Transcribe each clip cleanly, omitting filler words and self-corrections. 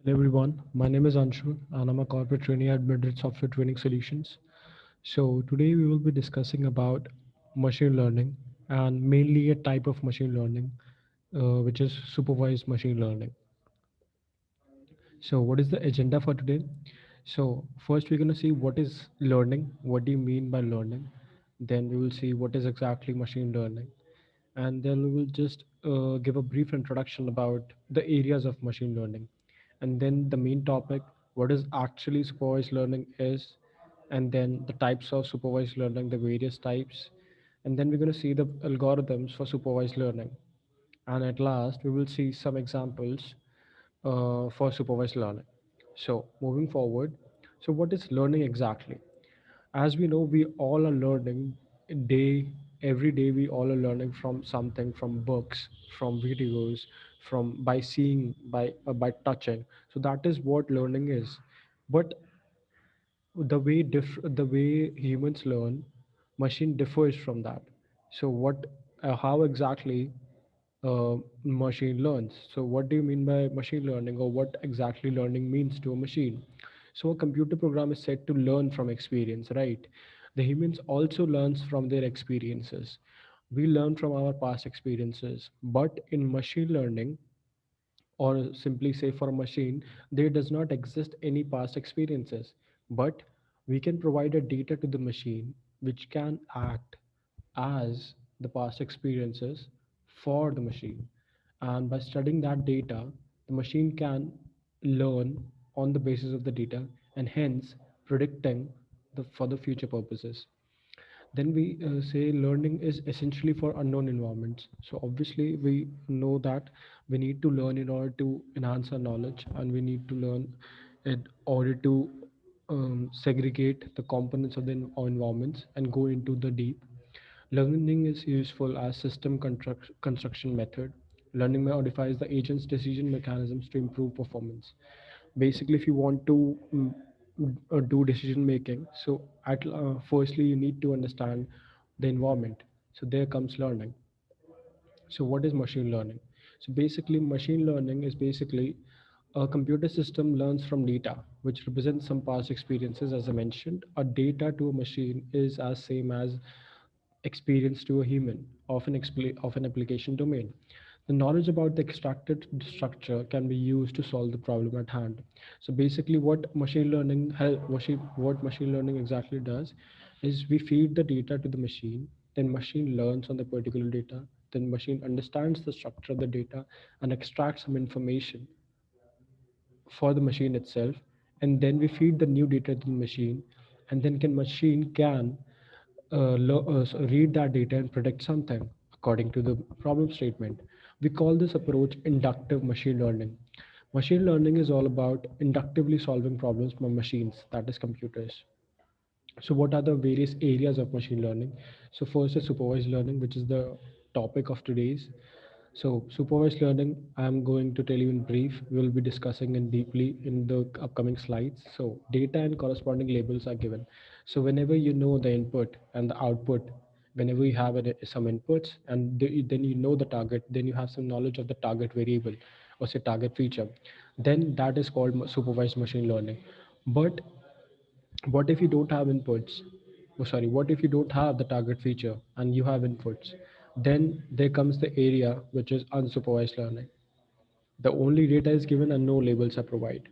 everyone, my name is Anshu and I'm a corporate trainee at Madrid Software Training Solutions. So today we will be discussing about machine learning and mainly a type of machine learning, which is supervised machine learning. So what is the agenda for today? So first we're going to see what is learning, what do you mean by learning? Then we will see what is exactly machine learning. And then we will just give a brief introduction about the areas of machine learning. And then the main topic, what is actually supervised learning is, and then the types of supervised learning, the various types. And then we're going to see the algorithms for supervised learning. And at last, we will see some examples for supervised learning. So moving forward, so what is learning exactly? As we know, we all are learning day every day. We all are learning from something, from books, from videos, from by seeing, by touching. So that is what learning is. But the way humans learn, machine differs from that. So what how exactly machine learns? So what do you mean by machine learning, or what exactly learning means to a machine? So a computer program is said to learn from experience, right? The humans also learns from their experiences. We learn from our past experiences, but in machine learning, or simply say for a machine, there does not exist any past experiences, but we can provide a data to the machine which can act as the past experiences for the machine. And by studying that data, the machine can learn on the basis of the data, and hence predicting for the future purposes. Then we say learning is essentially for unknown environments. So obviously we know that we need to learn in order to enhance our knowledge, and we need to learn in order to segregate the components of the environments and go into the deep. Learning is useful as system construction method. Learning modifies the agent's decision mechanisms to improve performance. Basically, if you want to do decision making, so firstly you need to understand the environment. So there comes learning. So what is machine learning? So basically, machine learning is basically a computer system learns from data, which represents some past experiences. As I mentioned, a data to a machine is as same as experience to a human of an application domain. The knowledge about the extracted structure can be used to solve the problem at hand. So basically, what machine learning exactly does is we feed the data to the machine, then machine learns on the particular data, then machine understands the structure of the data and extracts some information for the machine itself, and then we feed the new data to the machine, and then can machine can read that data and predict something according to the problem statement. We call this approach inductive machine learning. Machine learning is all about inductively solving problems for machines, that is computers. So what are the various areas of machine learning? So first is supervised learning, which is the topic of today's. So supervised learning, I'm going to tell you in brief. We'll be discussing in deeply in the upcoming slides. So data and corresponding labels are given. So whenever you know the input and the output, whenever you have some inputs and then you know the target, then you have some knowledge of the target variable or say target feature, then that is called supervised machine learning. But what if you don't have inputs? Oh, sorry, what if you don't have the target feature and you have inputs? Then there comes the area which is unsupervised learning. The only data is given and no labels are provided.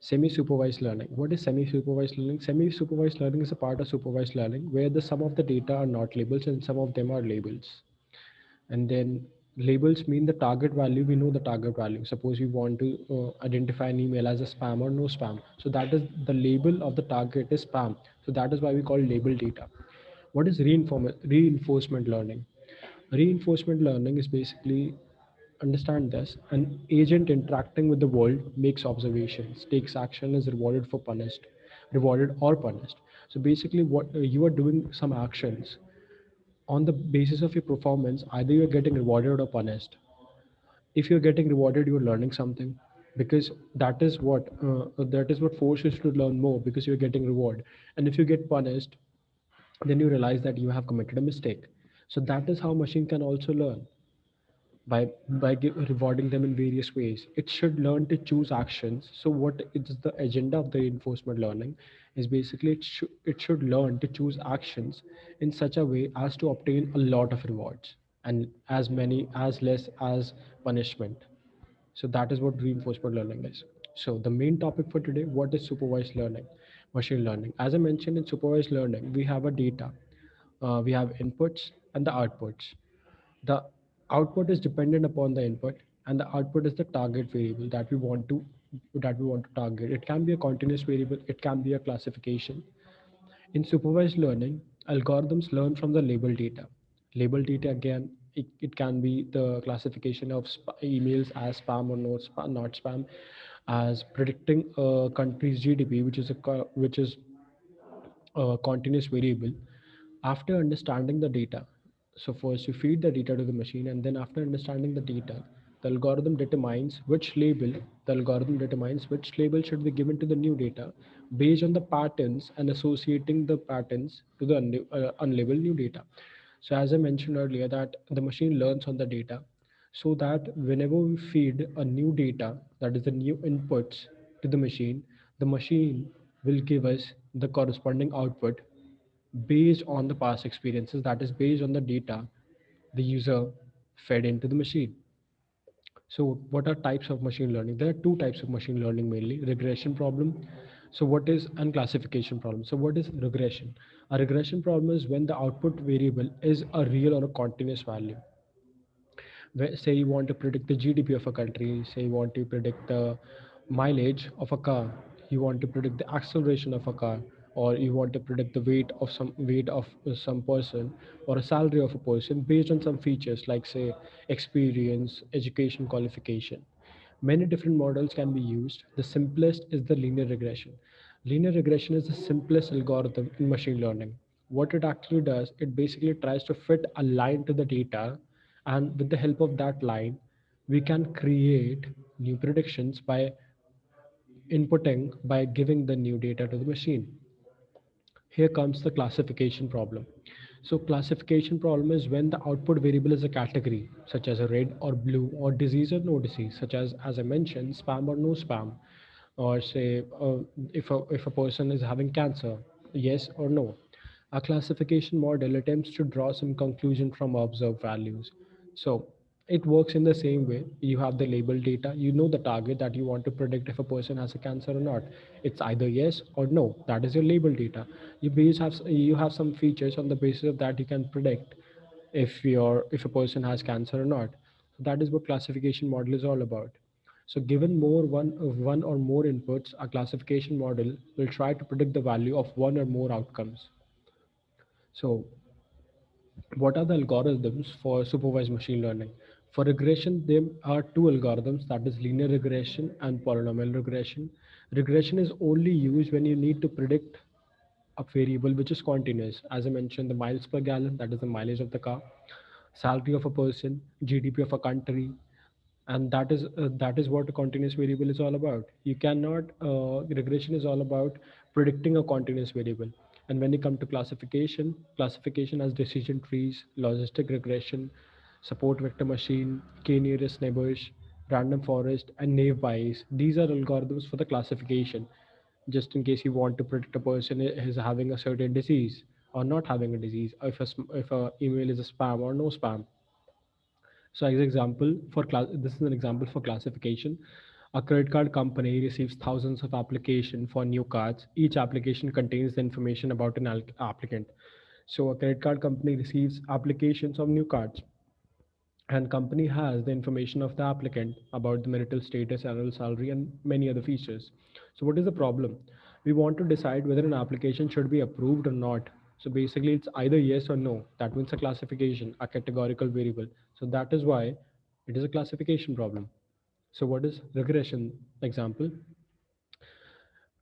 Semi-supervised learning. What is semi-supervised learning? Semi-supervised learning is a part of supervised learning where the some of the data are not labels and some of them are labels. And then labels mean the target value. We know the target value. Suppose we want to identify an email as a spam or no spam, so that is the label of the target is spam, so that is why we call label data. What is reinforcement learning? Reinforcement learning is basically, understand this, an agent interacting with the world makes observations, takes action, is rewarded or punished. So basically what you are doing some actions, on the basis of your performance, either you're getting rewarded or punished. If you're getting rewarded, you're learning something, because that is what forces you to learn more, because you're getting reward. And if you get punished, then you realize that you have committed a mistake. So that is how machine can also learn. rewarding them in various ways. It should learn to choose actions. So what is the agenda of the reinforcement learning is basically it should learn to choose actions in such a way as to obtain a lot of rewards and as less as punishment. So that is what reinforcement learning is. So the main topic for today, what is supervised learning? Machine learning. As I mentioned, in supervised learning, we have a data, we have inputs and the outputs. The output is dependent upon the input, and the output is the target variable that we want to target. It can be a continuous variable, it can be a classification. In supervised learning, algorithms learn from the label data. Label data again, it can be the classification of emails as spam or not spam, as predicting a country's GDP, which is a continuous variable. After understanding the data, so first you feed the data to the machine, and then after understanding the data, the algorithm determines which label should be given to the new data based on the patterns and associating the patterns to the unlabeled new data. So as I mentioned earlier, that the machine learns on the data, so that whenever we feed a new data, that is the new inputs to the machine will give us the corresponding output based on the past experiences, that is based on the data the user fed into the machine. So what are types of machine learning? There are two types of machine learning mainly: regression problem. So what is and classification problem? So what is regression? A regression problem is when the output variable is a real or a continuous value. Say you want to predict the GDP of a country, say you want to predict the mileage of a car, you want to predict the acceleration of a car, or you want to predict the weight of some person, or a salary of a person based on some features like say experience, education, qualification. Many different models can be used. The simplest is the linear regression. Linear regression is the simplest algorithm in machine learning. What it actually does, it basically tries to fit a line to the data, and with the help of that line, we can create new predictions by giving the new data to the machine. Here comes the classification problem. So classification problem is when the output variable is a category, such as a red or blue, or disease or no disease, such as I mentioned, spam or no spam, or say if a person is having cancer, yes or no. A classification model attempts to draw some conclusion from observed values. So it works in the same way. You have the label data, you know the target that you want to predict if a person has a cancer or not. It's either yes or no. That is your label data. You have some features, on the basis of that you can predict if a person has cancer or not. So that is what classification model is all about. So given one or more inputs, a classification model will try to predict the value of one or more outcomes. So what are the algorithms for supervised machine learning? For regression, there are two algorithms, that is linear regression and polynomial regression. Regression is only used when you need to predict a variable which is continuous. As I mentioned, the miles per gallon, that is the mileage of the car, salary of a person, GDP of a country, and that is what a continuous variable is all about. You cannot Regression is all about predicting a continuous variable. And when you come to classification has decision trees, logistic regression, support vector machine, k nearest neighbors, random forest, and naive bayes. These are algorithms for the classification, just in case you want to predict a person is having a certain disease or not having a disease, if a email is a spam or no spam. So as example for this is an example for classification. A credit card company receives thousands of applications for new cards. Each application contains the information about an applicant. So a credit card company receives applications of new cards, and company has the information of the applicant about the marital status, annual salary, and many other features. So what is the problem? We want to decide whether an application should be approved or not. So basically it's either yes or no. That means a classification, a categorical variable. So that is why it is a classification problem. So what is regression example?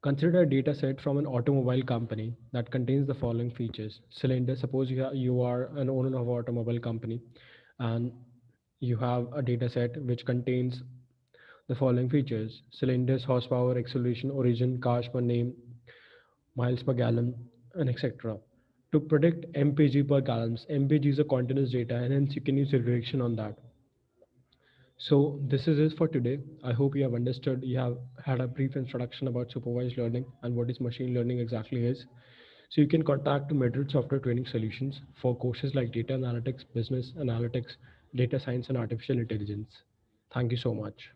Consider a data set from an automobile company that contains the following features. Cylinder, suppose you are an owner of an automobile company, and you have a data set which contains the following features: cylinders, horsepower, acceleration, origin, cars per name, miles per gallon, and etc. To predict MPG per gallons, MPG is a continuous data, and hence you can use regression on that. So this is it for today. I hope you have understood, you have had a brief introduction about supervised learning and what is machine learning exactly is. So you can contact Madrid Software Training Solutions for courses like data analytics, business analytics, data science, and artificial intelligence. Thank you so much.